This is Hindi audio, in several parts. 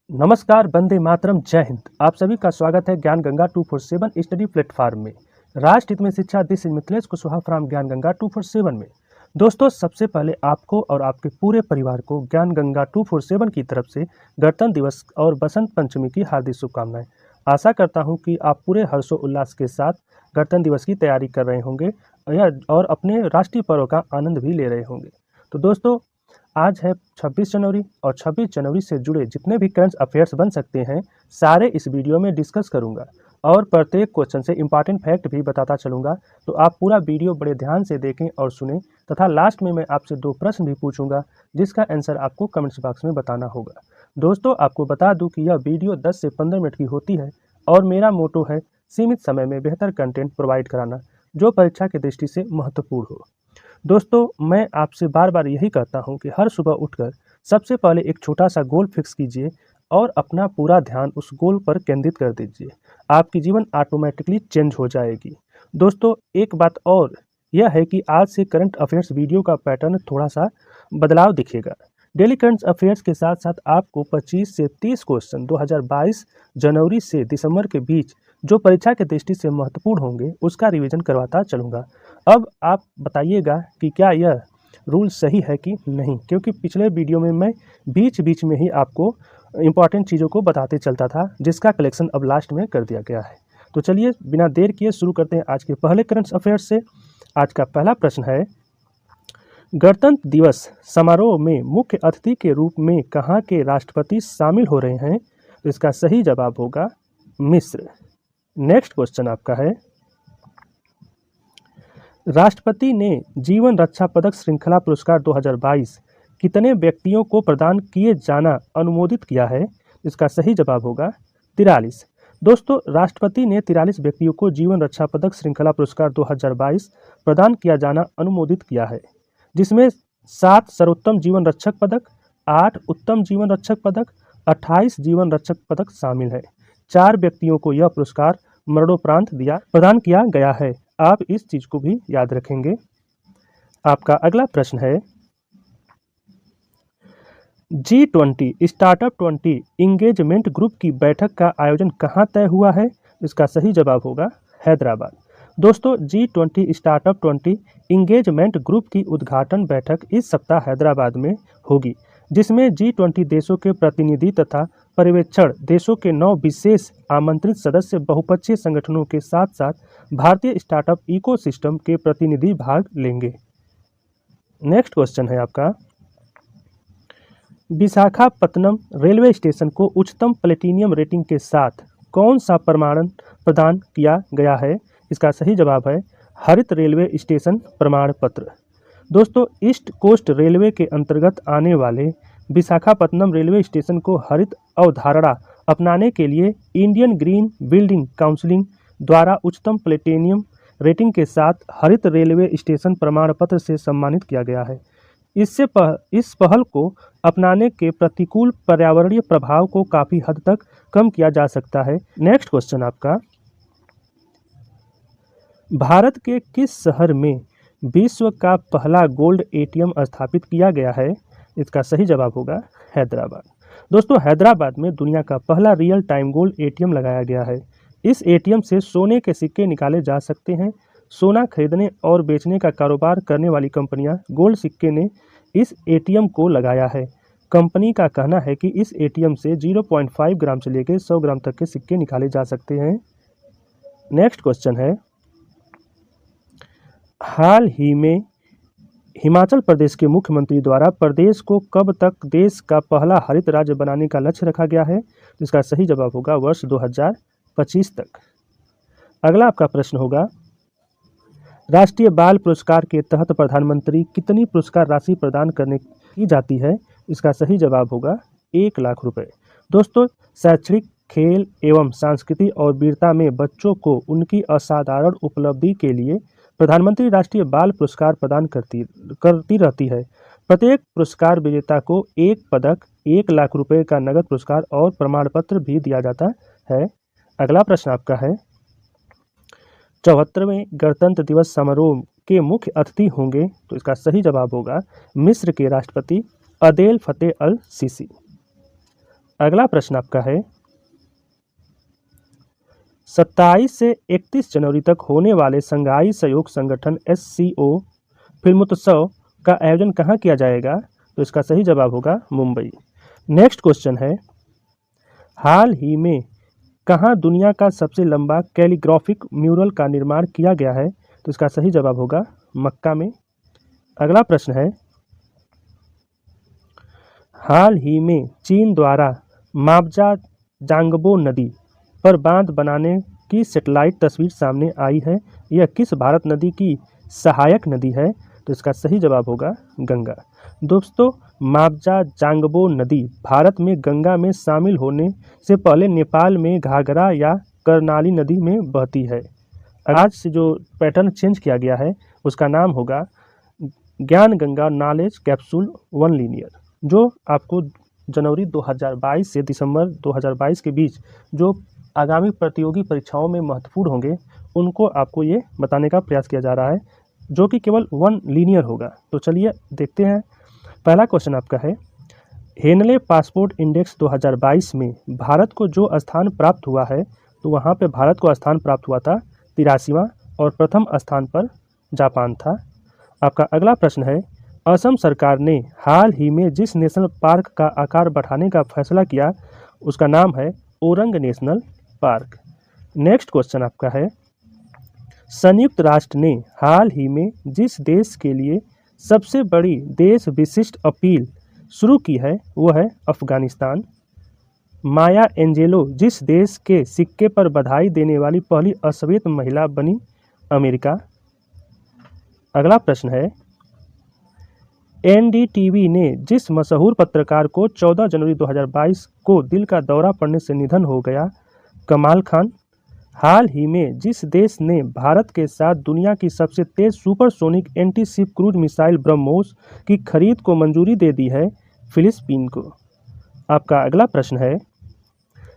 नमस्कार, वंदे मातरम, जय हिंद। आप सभी का स्वागत है ज्ञान गंगा 247 स्टडी प्लेटफॉर्म में। राष्ट्र हित में शिक्षा, this is Mithilesh Kushwaha from ज्ञान गंगा 247 में। दोस्तों, सबसे पहले आपको और आपके पूरे परिवार को ज्ञान गंगा 247 की तरफ से गणतंत्र दिवस और बसंत पंचमी की हार्दिक शुभकामनाएं। आशा करता हूं कि आप पूरे हर्षोल्लास के साथ गणतंत्र दिवस की तैयारी कर रहे होंगे और अपने राष्ट्रीय पर्व का आनंद भी ले रहे होंगे। तो दोस्तों, आज है 26 जनवरी और 26 जनवरी से जुड़े जितने भी करंट अफेयर्स बन सकते हैं सारे इस वीडियो में डिस्कस करूंगा और प्रत्येक क्वेश्चन से इंपॉर्टेंट फैक्ट भी बताता चलूंगा। तो आप पूरा वीडियो बड़े ध्यान से देखें और सुनें तथा लास्ट में मैं आपसे 2 प्रश्न भी पूछूंगा जिसका आंसर आपको कमेंट्स बॉक्स में बताना होगा। दोस्तों, आपको बता दूं कि यह वीडियो 10 से 15 मिनट की होती है और मेरा मोटो है सीमित समय में बेहतर कंटेंट प्रोवाइड कराना जो परीक्षा की दृष्टि से महत्वपूर्ण हो। दोस्तों, मैं आपसे बार बार यही कहता हूं कि हर सुबह उठकर सबसे पहले एक छोटा सा गोल फिक्स कीजिए और अपना पूरा ध्यान उस गोल पर केंद्रित कर दीजिए। आपकी जीवन ऑटोमेटिकली चेंज हो जाएगी। दोस्तों, एक बात और यह है कि आज से करंट अफेयर्स वीडियो का पैटर्न थोड़ा सा बदलाव दिखेगा। डेली करंट अफेयर्स के साथ साथ आपको 25 से 30 क्वेश्चन 2022 जनवरी से दिसंबर के बीच जो परीक्षा की दृष्टि से महत्वपूर्ण होंगे उसका रिवीजन करवाता चलूँगा। अब आप बताइएगा कि क्या यह रूल सही है कि नहीं, क्योंकि पिछले वीडियो में मैं बीच बीच में ही आपको इम्पॉर्टेंट चीज़ों को बताते चलता था जिसका कलेक्शन अब लास्ट में कर दिया गया है। तो चलिए बिना देर किए शुरू करते हैं आज के पहले करंट अफेयर्स से। आज का पहला प्रश्न है, गणतंत्र दिवस समारोह में मुख्य अतिथि के रूप में कहाँ के राष्ट्रपति शामिल हो रहे हैं? तो इसका सही जवाब होगा मिस्र। नेक्स्ट क्वेश्चन आपका है, राष्ट्रपति ने जीवन रक्षा पदक श्रृंखला पुरस्कार 2022 कितने व्यक्तियों को प्रदान किए जाना अनुमोदित किया है? इसका सही जवाब होगा 43। दोस्तों, राष्ट्रपति ने 43 व्यक्तियों को जीवन रक्षा पदक श्रृंखला पुरस्कार 2022 प्रदान किया जाना अनुमोदित किया है, जिसमें 7 सर्वोत्तम जीवन रक्षक पदक, 8 उत्तम जीवन रक्षक पदक, 28 जीवन रक्षक पदक शामिल है। 4 व्यक्तियों को यह पुरस्कार मरणोपरांत प्रदान किया गया है। आप इस चीज को भी याद रखेंगे। आपका अगला प्रश्न है, G20 स्टार्टअप 20 इंगेजमेंट ग्रुप की बैठक का आयोजन कहाँ तय हुआ है? इसका सही जवाब होगा हैदराबाद। दोस्तों, G20 स्टार्टअप 20 इंगेजमेंट ग्रुप की उद्घाटन बैठक इस सप्ताह हैदराबाद में होगी, जिसमें G20 देशों के प्रतिनिधि तथा पर्यवेक्षण देशों के 9 विशेष आमंत्रित सदस्य बहुपक्षीय संगठनों के साथ साथ भारतीय स्टार्टअप इकोसिस्टम के प्रतिनिधि भाग लेंगे। नेक्स्ट क्वेश्चन है आपका, विशाखापत्तनम रेलवे स्टेशन को उच्चतम प्लेटिनियम रेटिंग के साथ कौन सा प्रमाणन प्रदान किया गया है? इसका सही जवाब है हरित रेलवे स्टेशन प्रमाण पत्र। दोस्तों, ईस्ट कोस्ट रेलवे के अंतर्गत आने वाले विशाखापत्तनम रेलवे स्टेशन को हरित अवधारणा अपनाने के लिए इंडियन ग्रीन बिल्डिंग काउंसिल द्वारा उच्चतम प्लेटिनियम रेटिंग के साथ हरित रेलवे स्टेशन प्रमाण पत्र से सम्मानित किया गया है। इस पहल को अपनाने के प्रतिकूल पर्यावरणीय प्रभाव को काफ़ी हद तक कम किया जा सकता है। नेक्स्ट क्वेश्चन आपका, भारत के किस शहर में विश्व का पहला गोल्ड एटीएम स्थापित किया गया है? इसका सही जवाब होगा हैदराबाद। दोस्तों, हैदराबाद में दुनिया का पहला रियल टाइम गोल्ड एटीएम लगाया गया है। इस एटीएम से सोने के सिक्के निकाले जा सकते हैं। सोना खरीदने और बेचने का कारोबार करने वाली कंपनियां गोल्ड सिक्के ने इस एटीएम को लगाया है। कंपनी का कहना है कि इस एटीएम से 0.5 ग्राम से लेकर 100 ग्राम तक के सिक्के निकाले जा सकते हैं। नेक्स्ट क्वेश्चन है, हाल ही में हिमाचल प्रदेश के मुख्यमंत्री द्वारा प्रदेश को कब तक देश का पहला हरित राज्य बनाने का लक्ष्य रखा गया है? इसका सही जवाब होगा वर्ष 2025 तक। अगला आपका प्रश्न होगा, राष्ट्रीय बाल पुरस्कार के तहत प्रधानमंत्री कितनी पुरस्कार राशि प्रदान करने की जाती है? इसका सही जवाब होगा 1 लाख रुपए। दोस्तों, शैक्षणिक, खेल एवं संस्कृति और वीरता में बच्चों को उनकी असाधारण उपलब्धि के लिए प्रधानमंत्री राष्ट्रीय बाल पुरस्कार प्रदान करती रहती है। प्रत्येक पुरस्कार विजेता को 1 पदक, 1 लाख रुपए का नगद पुरस्कार और प्रमाण पत्र भी दिया जाता है। अगला प्रश्न आपका है, 74वें गणतंत्र दिवस समारोह के मुख्य अतिथि होंगे? तो इसका सही जवाब होगा मिस्र के राष्ट्रपति अदेल फतेह अल सीसी। अगला प्रश्न आपका है 27 से 31 जनवरी तक होने वाले शंघाई सहयोग संगठन SCO फिल्मोत्सव का आयोजन कहाँ किया जाएगा? तो इसका सही जवाब होगा मुंबई। नेक्स्ट क्वेश्चन है हाल ही में कहाँ दुनिया का सबसे लंबा कैलीग्राफिक म्यूरल का निर्माण किया गया है? तो इसका सही जवाब होगा मक्का में। अगला प्रश्न है हाल ही में चीन द्वारा माबजा जांगबो नदी पर बांध बनाने की सैटेलाइट तस्वीर सामने आई है। यह किस भारत नदी की सहायक नदी है? तो इसका सही जवाब होगा गंगा। दोस्तों, माबजा जांगबो नदी भारत में गंगा में शामिल होने से पहले नेपाल में घाघरा या कर्णाली नदी में बहती है। आज से जो पैटर्न चेंज किया गया है उसका नाम होगा ज्ञान गंगा नॉलेज कैप्सूल 1 लीनियर, जो आपको जनवरी 2022 से दिसंबर 2022 के बीच जो आगामी प्रतियोगी परीक्षाओं में महत्वपूर्ण होंगे उनको आपको ये बताने का प्रयास किया जा रहा है, जो कि केवल 1 लीनियर होगा। तो चलिए देखते हैं। पहला क्वेश्चन आपका है हेनले पासपोर्ट इंडेक्स 2022 में भारत को जो स्थान प्राप्त हुआ है, तो वहाँ पे भारत को स्थान प्राप्त हुआ था 83वां और प्रथम स्थान पर जापान था। आपका अगला प्रश्न है असम सरकार ने हाल ही में जिस नेशनल पार्क का आकार बढ़ाने का फैसला किया उसका नाम है orang national park. Next question आपका है संयुक्त राष्ट्र ने हाल ही में जिस देश के लिए सबसे बड़ी देश विशिष्ट अपील शुरू की है वो है अफगानिस्तान। माया एंजेलो जिस देश के सिक्के पर बधाई देने वाली पहली अश्वेत महिला बनी, अमेरिका। अगला प्रश्न है NDTV ने जिस मशहूर पत्रकार को 14 जनवरी 2022 को दिल का दौरा पड़ने से निधन हो गया, कमाल खान। हाल ही में जिस देश ने भारत के साथ दुनिया की सबसे तेज supersonic anti ship cruise missile BrahMos की खरीद को मंजूरी दे दी है, फिलिस्पीन को। आपका अगला प्रश्न है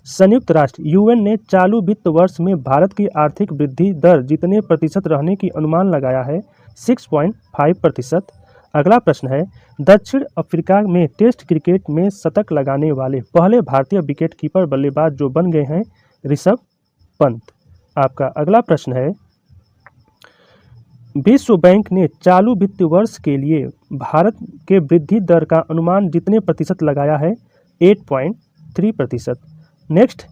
संयुक्त राष्ट्र UN ने चालू वित्त वर्ष में भारत की आर्थिक वृद्धि दर जितने प्रतिशत रहने की अनुमान लगाया है, 6.5%। अगला प्रश्न है दक्षिण अफ्रीका में टेस्ट क्रिकेट में शतक लगाने वाले पहले भारतीय विकेट कीपर बल्लेबाज जो बन गए हैं, ऋषभ पंत। आपका अगला प्रश्न है विश्व बैंक ने चालू वित्त वर्ष के लिए भारत के वृद्धि दर का अनुमान जितने प्रतिशत लगाया है, 8.3%। नेक्स्ट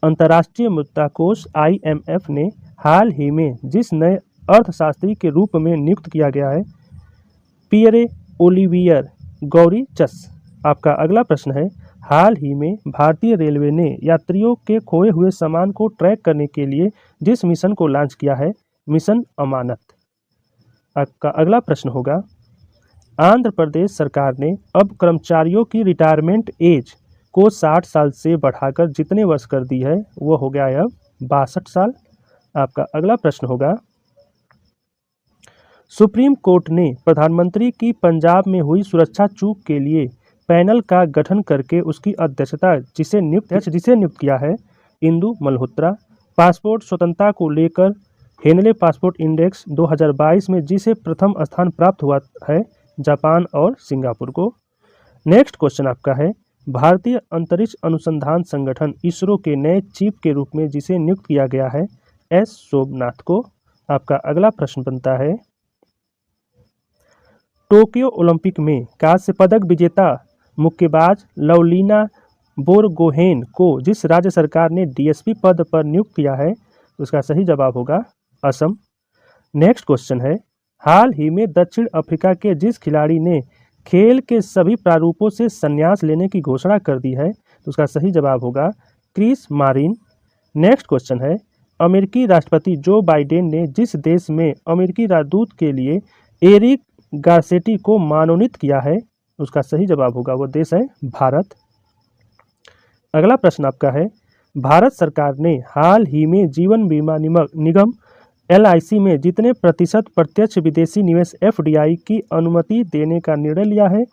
अंतर्राष्ट्रीय मुद्रा कोष IMF ने हाल ही में जिस नए अर्थशास्त्री के रूप में नियुक्त किया गया है, पियरे ओलिवियर गौरीचस। आपका अगला प्रश्न है हाल ही में भारतीय रेलवे ने यात्रियों के खोए हुए सामान को ट्रैक करने के लिए जिस मिशन को लॉन्च किया है, मिशन अमानत। आपका अगला प्रश्न होगा आंध्र प्रदेश सरकार ने अब कर्मचारियों की रिटायरमेंट एज को 60 साल से बढ़ाकर जितने वर्ष कर दी है वो हो गया है अब 62 साल। आपका अगला प्रश्न होगा सुप्रीम कोर्ट ने प्रधानमंत्री की पंजाब में हुई सुरक्षा चूक के लिए पैनल का गठन करके उसकी अध्यक्षता जिसे नियुक्त किया है, इंदु मल्होत्रा। पासपोर्ट स्वतंत्रता को लेकर हेनले पासपोर्ट इंडेक्स 2022 में जिसे प्रथम स्थान प्राप्त हुआ है, जापान और सिंगापुर को। नेक्स्ट क्वेश्चन आपका है भारतीय अंतरिक्ष अनुसंधान संगठन इसरो के नए चीफ के रूप में जिसे नियुक्त किया गया है, S सोमनाथ को। आपका अगला प्रश्न बनता है टोक्यो ओलंपिक में कांस्य पदक विजेता मुक्केबाज लवलीना बोरगोहेन को जिस राज्य सरकार ने DSP पद पर नियुक्त किया है, उसका सही जवाब होगा असम। नेक्स्ट क्वेश्चन है हाल ही में दक्षिण अफ्रीका के जिस खिलाड़ी ने खेल के सभी प्रारूपों से संन्यास लेने की घोषणा कर दी है, तो उसका सही जवाब होगा क्रिस मारिन। नेक्स्ट क्वेश्चन है अमेरिकी राष्ट्रपति जो बाइडेन ने जिस देश में अमेरिकी राजदूत के लिए एरिक गारसेटी को मनोनीत किया है, उसका सही जवाब होगा वो देश है भारत। अगला प्रश्न आपका है भारत सरकार ने हाल ही में जीवन बीमा निगम LIC में जितने प्रतिशत प्रत्यक्ष विदेशी निवेश FDI की अनुमति देने का निर्णय लिया है,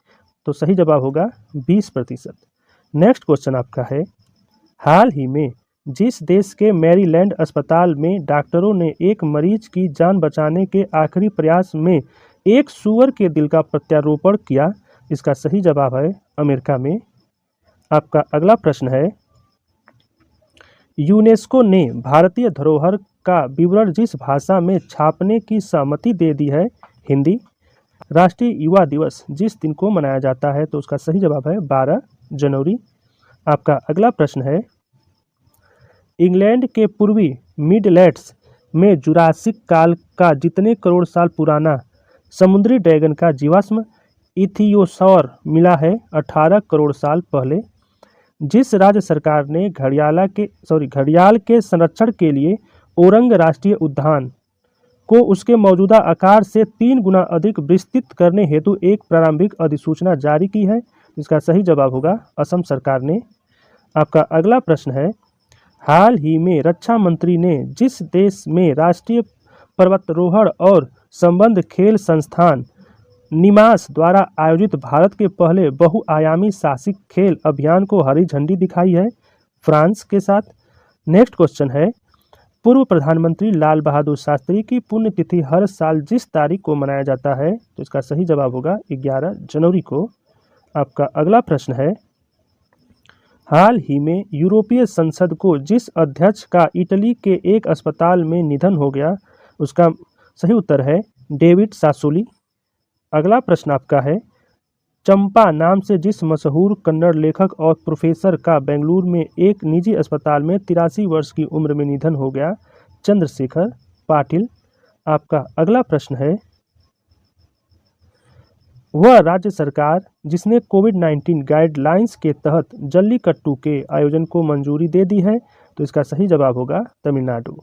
तो सही जवाब होगा 20%। नेक्स्ट क्वेश्चन आपका है हाल ही में जिस देश के मैरीलैंड अस्पताल में डॉक्टरों ने एक मरीज की जान बचाने के आखिरी प्रयास में एक सूअर के दिल का प्रत्यारोपण किया, इसका सही जवाब है अमेरिका में। आपका अगला प्रश्न है, यूनेस्को ने भारतीय धरोहर का विवरण जिस भाषा में छापने की सहमति दे दी है? हिंदी। राष्ट्रीय युवा दिवस जिस दिन को मनाया जाता है, तो उसका सही जवाब है 12 जनवरी। आपका अगला प्रश्न है, इंग्लैंड के पूर्वी मिडलैंड्स में जुरासिक काल का जितने करोड़ साल पुराना समुद्री ड्रैगन का जीवाश्म इथियोसॉर मिला है? 18 करोड़ साल पहले। जिस राज्य सरकार ने घड़ियाल के संरक्षण के लिए ओरंग राष्ट्रीय उद्यान को उसके मौजूदा आकार से 3 गुना अधिक विस्तृत करने हेतु एक प्रारंभिक अधिसूचना जारी की है? इसका सही जवाब होगा असम सरकार ने। आपका अगला प्रश्न है, हाल ही में रक्षा मंत्री ने जिस देश में राष्ट्रीय पर्वतारोहण और संबद्ध खेल संस्थान निमास द्वारा आयोजित भारत के पहले बहुआयामी साहसिक खेल अभियान को हरी झंडी दिखाई है? फ्रांस के साथ। नेक्स्ट क्वेश्चन है, पूर्व प्रधानमंत्री लाल बहादुर शास्त्री की पुण्यतिथि हर साल जिस तारीख को मनाया जाता है, तो इसका सही जवाब होगा 11 जनवरी को। आपका अगला प्रश्न है, हाल ही में यूरोपीय संसद को जिस अध्यक्ष का इटली के एक अस्पताल में निधन हो गया, उसका सही उत्तर है डेविड सासोली। अगला प्रश्न आपका है, चंपा नाम से जिस मशहूर कन्नड़ लेखक और प्रोफेसर का बेंगलुरु में एक निजी अस्पताल में 83 वर्ष की उम्र में निधन हो गया? चंद्रशेखर पाटिल। आपका अगला प्रश्न है, वह राज्य सरकार जिसने कोविड-19 गाइडलाइंस के तहत जल्लीकट्टू के आयोजन को मंजूरी दे दी है? तो इसका सही जवाब होगा तमिलनाडु।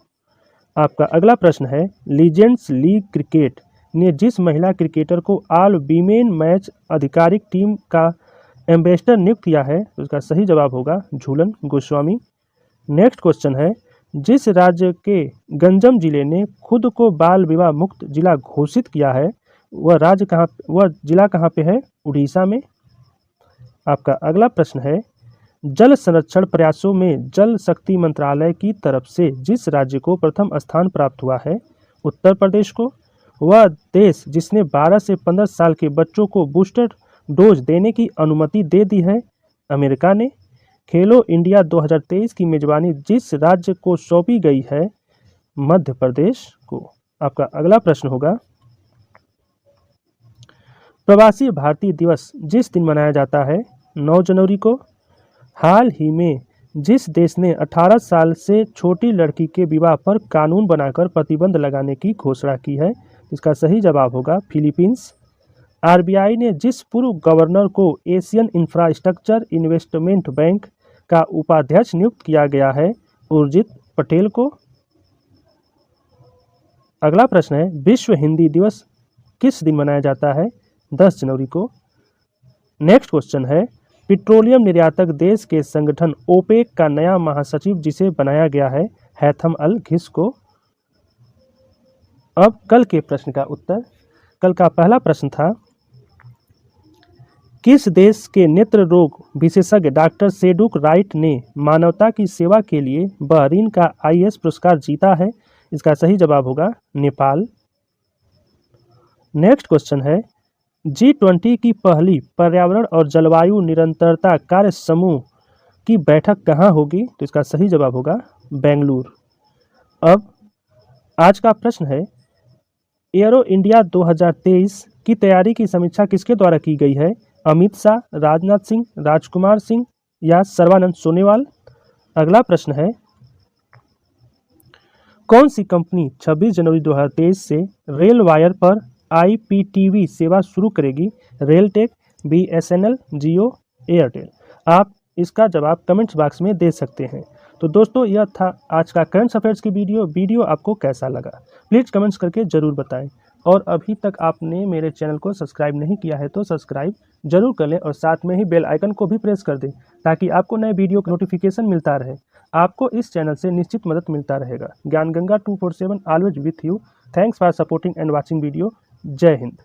आपका अगला प्रश्न है, लीजेंड्स लीग क्रिकेट ने जिस महिला क्रिकेटर को ऑल वीमेन मैच आधिकारिक टीम का एम्बेसडर नियुक्त किया है? तो इसका सही जवाब होगा झूलन गोस्वामी। नेक्स्ट क्वेश्चन है, जिस राज्य के गंजम जिले ने खुद को बाल विवाह मुक्त जिला घोषित किया है, वह जिला कहाँ पे है? उड़ीसा में। आपका अगला प्रश्न है, जल संरक्षण प्रयासों में जल शक्ति मंत्रालय की तरफ से जिस राज्य को प्रथम स्थान प्राप्त हुआ है? उत्तर प्रदेश को। वह देश जिसने 12 से 15 साल के बच्चों को बूस्टर डोज देने की अनुमति दे दी है? अमेरिका ने। खेलो इंडिया 2023 की मेजबानी जिस राज्य को सौंपी गई है? मध्य प्रदेश को। आपका अगला प्रश्न होगा, प्रवासी भारतीय दिवस जिस दिन मनाया जाता है? 9 जनवरी को। हाल ही में जिस देश ने 18 साल से छोटी लड़की के विवाह पर कानून बनाकर प्रतिबंध लगाने की घोषणा की है? इसका सही जवाब होगा फिलीपींस। आरबीआई ने जिस पूर्व गवर्नर को एशियन इंफ्रास्ट्रक्चर इन्वेस्टमेंट बैंक का उपाध्यक्ष नियुक्त किया गया है? उर्जित पटेल को। अगला प्रश्न है, विश्व हिंदी दिवस किस दिन मनाया जाता है? 10 जनवरी को। नेक्स्ट क्वेश्चन है, पेट्रोलियम निर्यातक देश के संगठन ओपेक का नया महासचिव जिसे बनाया गया है? हैथम अल घिस को। अब कल के प्रश्न का उत्तर। कल का पहला प्रश्न था, किस देश के नेत्र रोग विशेषज्ञ डॉक्टर सेडुक राइट ने मानवता की सेवा के लिए बहरीन का आईएस पुरस्कार जीता है? इसका सही जवाब होगा नेपाल। नेक्स्ट क्वेश्चन है, G20 की पहली पर्यावरण और जलवायु निरंतरता कार्य समूह की बैठक कहाँ होगी? तो इसका सही जवाब होगा बेंगलुरु। अब आज का प्रश्न है, एयरो इंडिया 2023 की तैयारी की समीक्षा किसके द्वारा की गई है? अमित शाह, राजनाथ सिंह, राजकुमार सिंह या सर्बानंद सोनोवाल। अगला प्रश्न है, कौन सी कंपनी 26 जनवरी 2023 से रेल वायर पर IPTV सेवा शुरू करेगी? रेलटेक, BSNL, जियो, एयरटेल। आप इसका जवाब कमेंट्स बॉक्स में दे सकते हैं। तो दोस्तों, यह था आज का करंट अफेयर्स की वीडियो आपको कैसा लगा प्लीज़ कमेंट्स करके ज़रूर बताएं। और अभी तक आपने मेरे चैनल को सब्सक्राइब नहीं किया है तो सब्सक्राइब जरूर कर लें और साथ में ही बेल आइकन को भी प्रेस कर दें ताकि आपको नए वीडियो का नोटिफिकेशन मिलता रहे। आपको इस चैनल से निश्चित मदद मिलता रहेगा। ज्ञान Ganga 247 always with you. Thanks for supporting and watching video. जय हिंद।